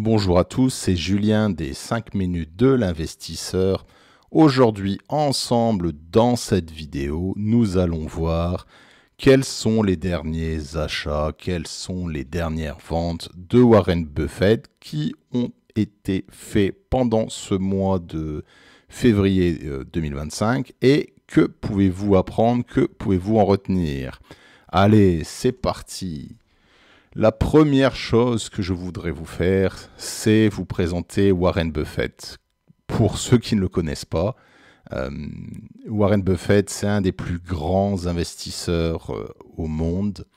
Bonjour à tous, c'est Julien des 5 minutes de l'investisseur. Aujourd'hui, ensemble, dans cette vidéo, nous allons voir quels sont les derniers achats, quelles sont les dernières ventes de Warren Buffett qui ont été faits pendant ce mois de février 2025 et que pouvez-vous apprendre, que pouvez-vous en retenir. Allez, c'est parti. La première chose que je voudrais vous faire, c'est vous présenter Warren Buffett. Pour ceux qui ne le connaissent pas, Warren Buffett, c'est un des plus grands investisseurs au monde.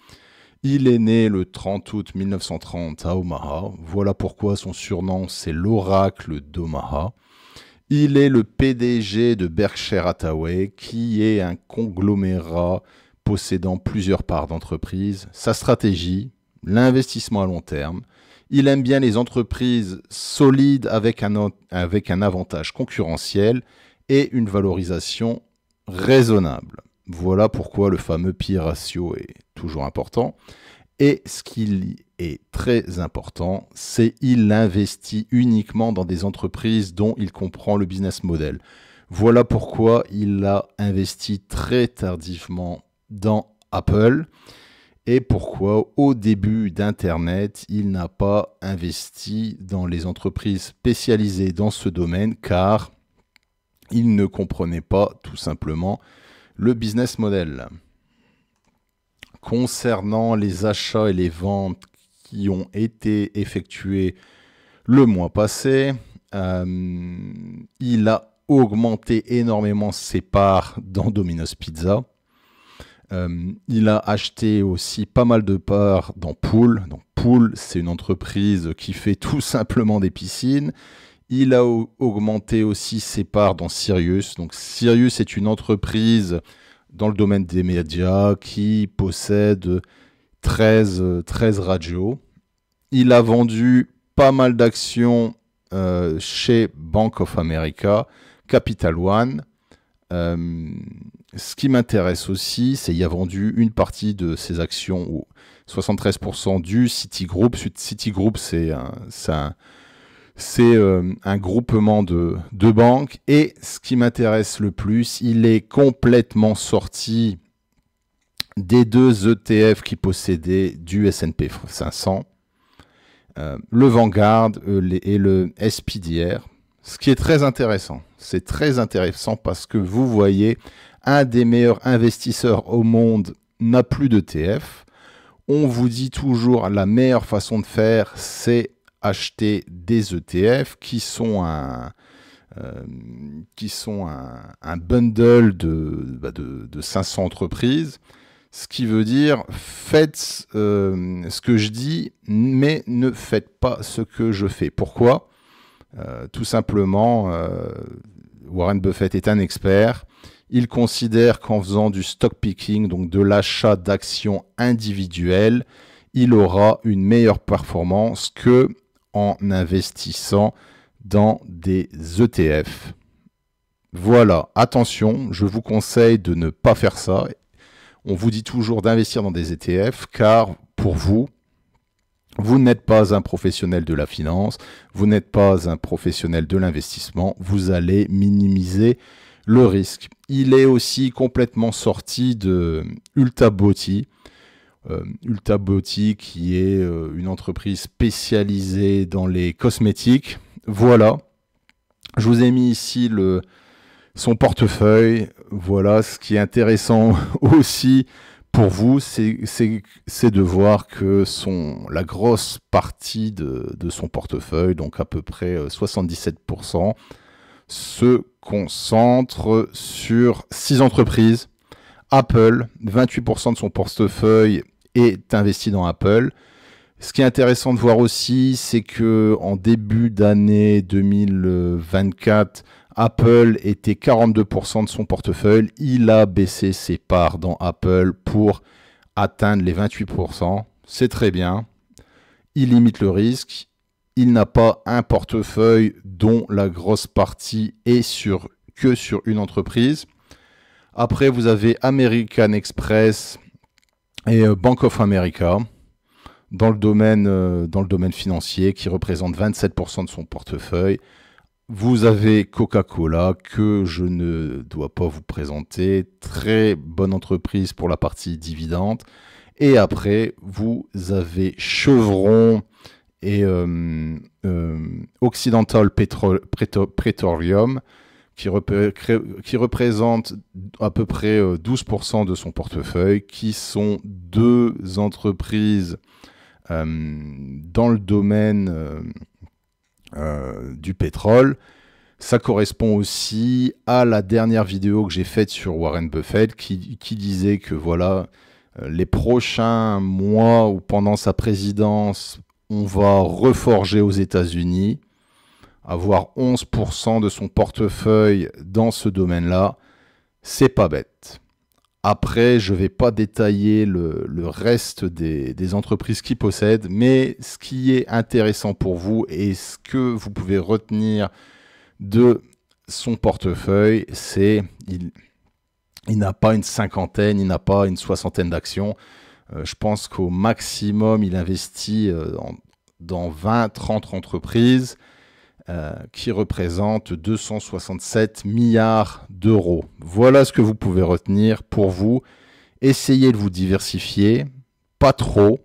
Il est né le 30 août 1930 à Omaha. Voilà pourquoi son surnom, c'est l'Oracle d'Omaha. Il est le PDG de Berkshire Hathaway, qui est un conglomérat possédant plusieurs parts d'entreprise. Sa stratégie, l'investissement à long terme. Il aime bien les entreprises solides avec un avantage concurrentiel et une valorisation raisonnable. Voilà pourquoi le fameux P/E ratio est toujours important. Et ce qui est très important, c'est qu'il investit uniquement dans des entreprises dont il comprend le business model. Voilà pourquoi il a investi très tardivement dans Apple. Et pourquoi, au début d'Internet, il n'a pas investi dans les entreprises spécialisées dans ce domaine, car il ne comprenait pas tout simplement le business model. Concernant les achats et les ventes qui ont été effectués le mois passé, il a augmenté énormément ses parts dans Domino's Pizza. Il a acheté aussi pas mal de parts dans Pool. Donc Pool, c'est une entreprise qui fait tout simplement des piscines. Il a augmenté aussi ses parts dans Sirius. Donc Sirius est une entreprise dans le domaine des médias qui possède 13 radios. Il a vendu pas mal d'actions chez Bank of America, Capital One. Ce qui m'intéresse aussi, c'est qu'il a vendu une partie de ses actions, 73% du Citigroup. Citigroup, c'est un groupement de banques. Et ce qui m'intéresse le plus, il est complètement sorti des deux ETF qui possédaient du S&P 500, le Vanguard et le SPDR. Ce qui est très intéressant. C'est très intéressant parce que vous voyez, un des meilleurs investisseurs au monde n'a plus d'ETF. On vous dit toujours la meilleure façon de faire, c'est acheter des ETF qui sont un bundle de 500 entreprises. Ce qui veut dire, faites ce que je dis, mais ne faites pas ce que je fais. Pourquoi ? Tout simplement, Warren Buffett est un expert. Il considère qu'en faisant du stock picking, donc de l'achat d'actions individuelles, il aura une meilleure performance que en investissant dans des ETF. Voilà, attention, je vous conseille de ne pas faire ça. On vous dit toujours d'investir dans des ETF, car pour vous, vous n'êtes pas un professionnel de la finance, vous n'êtes pas un professionnel de l'investissement, vous allez minimiser le risque. Il est aussi complètement sorti de Ulta Beauty. Ulta Beauty qui est une entreprise spécialisée dans les cosmétiques. Voilà, je vous ai mis ici son portefeuille. Voilà, ce qui est intéressant aussi pour vous, c'est de voir que la grosse partie de son portefeuille, donc à peu près 77%, se concentre sur 6 entreprises. Apple, 28% de son portefeuille est investi dans Apple. Ce qui est intéressant de voir aussi, c'est qu'en début d'année 2024, Apple était 42% de son portefeuille. Il a baissé ses parts dans Apple pour atteindre les 28%. C'est très bien. Il limite le risque. Il n'a pas un portefeuille dont la grosse partie est que sur une entreprise. Après, vous avez American Express et Bank of America. dans le domaine financier, qui représente 27% de son portefeuille. Vous avez Coca-Cola, que je ne dois pas vous présenter. Très bonne entreprise pour la partie dividende. Et après, vous avez Chevron et Occidental Petroleum, qui représente à peu près 12% de son portefeuille, qui sont deux entreprises dans le domaine du pétrole. Ça correspond aussi à la dernière vidéo que j'ai faite sur Warren Buffett, qui disait que voilà, les prochains mois ou pendant sa présidence, on va reforger aux États-Unis, avoir 11% de son portefeuille dans ce domaine-là, c'est pas bête. Après, je ne vais pas détailler le reste des entreprises qu'il possède, mais ce qui est intéressant pour vous et ce que vous pouvez retenir de son portefeuille, c'est il n'a pas une cinquantaine, il n'a pas une soixantaine d'actions. Je pense qu'au maximum, il investit dans 20-30 entreprises qui représentent 267 milliards d'euros. Voilà ce que vous pouvez retenir pour vous. Essayez de vous diversifier, pas trop,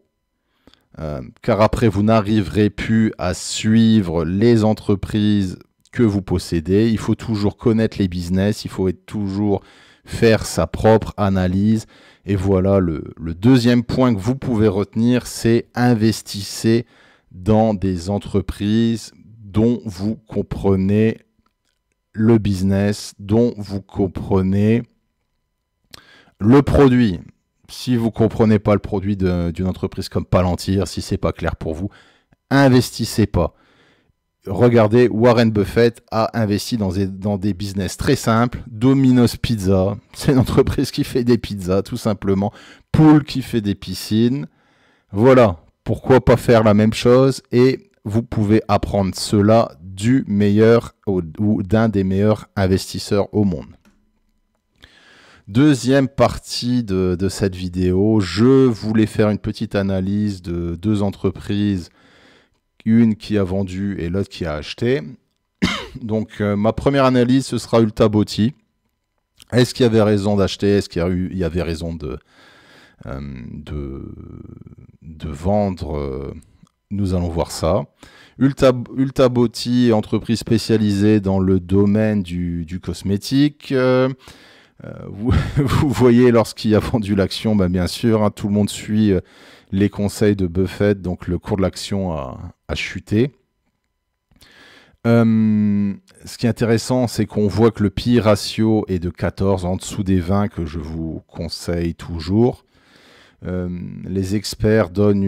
car après, vous n'arriverez plus à suivre les entreprises que vous possédez. Il faut toujours connaître les business, il faut toujours faire sa propre analyse. Et voilà, le deuxième point que vous pouvez retenir, c'est investissez dans des entreprises dont vous comprenez le business, dont vous comprenez le produit. Si vous ne comprenez pas le produit d'une entreprise comme Palantir, si ce n'est pas clair pour vous, investissez pas. Regardez, Warren Buffett a investi dans des business très simples. Domino's Pizza, c'est une entreprise qui fait des pizzas, tout simplement. Pool qui fait des piscines. Voilà, pourquoi pas faire la même chose? Et vous pouvez apprendre cela du meilleur ou d'un des meilleurs investisseurs au monde. Deuxième partie de cette vidéo, je voulais faire une petite analyse de deux entreprises, une qui a vendu et l'autre qui a acheté. Donc ma première analyse, ce sera Ultaboti. Est-ce qu'il y avait raison d'acheter? Est-ce qu'il y avait raison de vendre? Nous allons voir ça. Ultaboti, entreprise spécialisée dans le domaine du cosmétique. Vous voyez, lorsqu'il a vendu l'action, bien sûr, hein, tout le monde suit les conseils de Buffett, donc le cours de l'action a chuté. Ce qui est intéressant, c'est qu'on voit que le PI ratio est de 14, en dessous des 20 que je vous conseille toujours. Les experts donnent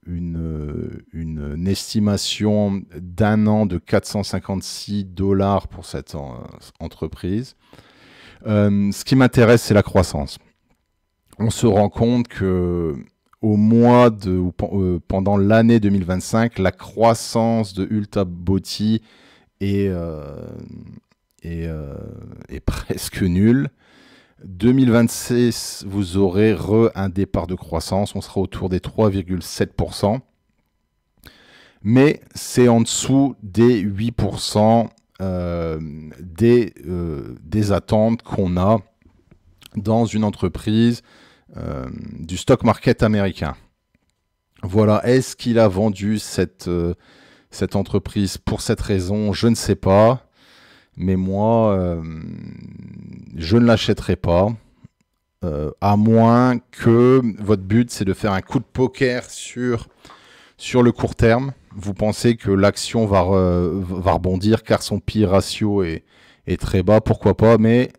une estimation d'un an de 456 $ pour cette entreprise. Ce qui m'intéresse, c'est la croissance. On se rend compte que pendant l'année 2025, la croissance de Ultaboti est presque nulle. 2026, vous aurez un départ de croissance, on sera autour des 3,7%. Mais c'est en dessous des 8% des attentes qu'on a dans une entreprise du stock market américain. Voilà, est-ce qu'il a vendu cette entreprise pour cette raison? Je ne sais pas. Mais moi, je ne l'achèterai pas, à moins que votre but, c'est de faire un coup de poker sur le court terme. Vous pensez que l'action va rebondir car son PI ratio est très bas, pourquoi pas, mais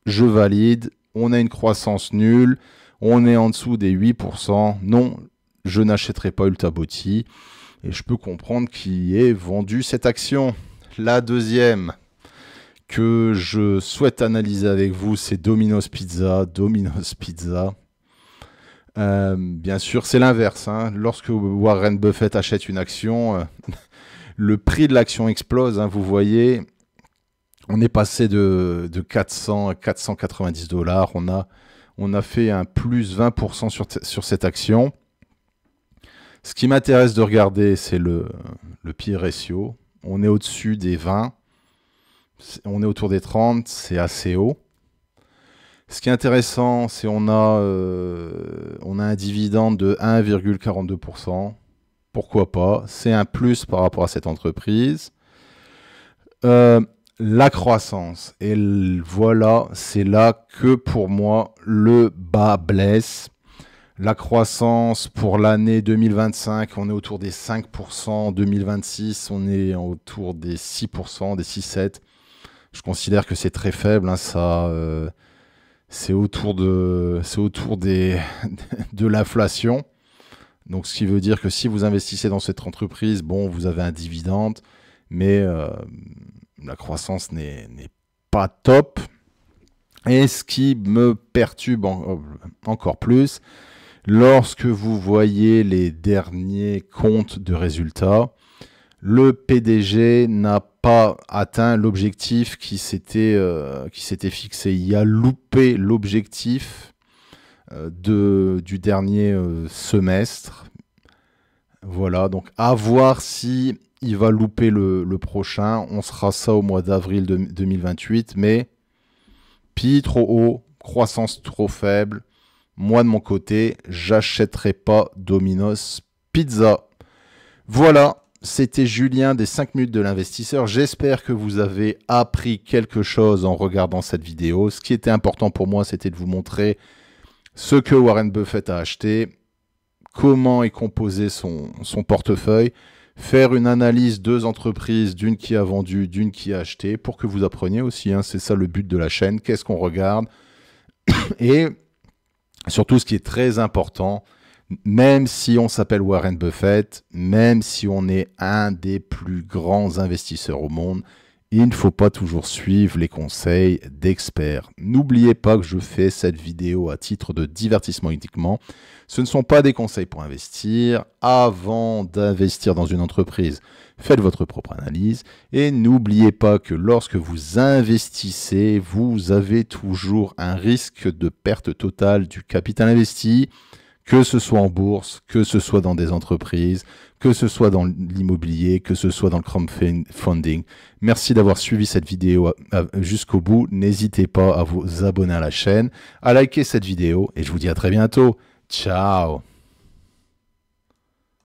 je valide, on a une croissance nulle, on est en dessous des 8%, non, je n'achèterai pas Ultaboti, et je peux comprendre qui ait vendu cette action. La deuxième que je souhaite analyser avec vous, c'est Domino's Pizza. Domino's Pizza. Bien sûr, c'est l'inverse. Hein. Lorsque Warren Buffett achète une action, le prix de l'action explose. Hein. Vous voyez, on est passé de 400 à 490 $. On a fait un plus 20% sur cette action. Ce qui m'intéresse de regarder, c'est le PE ratio. On est au-dessus des 20. On est autour des 30. C'est assez haut. Ce qui est intéressant, c'est qu'on a un dividende de 1,42%. Pourquoi pas? C'est un plus par rapport à cette entreprise. La croissance. Et voilà, c'est là que pour moi, le bas blesse. La croissance pour l'année 2025, on est autour des 5%. En 2026, on est autour des 6%, des 6,7%. Je considère que c'est très faible. Hein, ça, c'est autour de l'inflation. Donc, ce qui veut dire que si vous investissez dans cette entreprise, bon, vous avez un dividende, mais la croissance n'est pas top. Et ce qui me perturbe encore plus, lorsque vous voyez les derniers comptes de résultats, le PDG n'a pas atteint l'objectif qui s'était fixé. Il a loupé l'objectif du dernier semestre. Voilà, donc à voir si il va louper le prochain. On sera ça au mois d'avril 2028, mais PI trop haut, croissance trop faible. Moi, de mon côté, j'achèterai pas Domino's Pizza. Voilà, c'était Julien des 5 minutes de l'investisseur. J'espère que vous avez appris quelque chose en regardant cette vidéo. Ce qui était important pour moi, c'était de vous montrer ce que Warren Buffett a acheté, comment est composé son portefeuille, faire une analyse deux entreprises, d'une qui a vendu, d'une qui a acheté, pour que vous appreniez aussi. Hein, c'est ça le but de la chaîne. Qu'est-ce qu'on regarde? Et surtout, ce qui est très important, même si on s'appelle Warren Buffett, même si on est un des plus grands investisseurs au monde, il ne faut pas toujours suivre les conseils d'experts. N'oubliez pas que je fais cette vidéo à titre de divertissement uniquement. Ce ne sont pas des conseils pour investir. Avant d'investir dans une entreprise, faites votre propre analyse. Et n'oubliez pas que lorsque vous investissez, vous avez toujours un risque de perte totale du capital investi, que ce soit en bourse, que ce soit dans des entreprises, que ce soit dans l'immobilier, que ce soit dans le crowdfunding. Merci d'avoir suivi cette vidéo jusqu'au bout. N'hésitez pas à vous abonner à la chaîne, à liker cette vidéo et je vous dis à très bientôt. Ciao!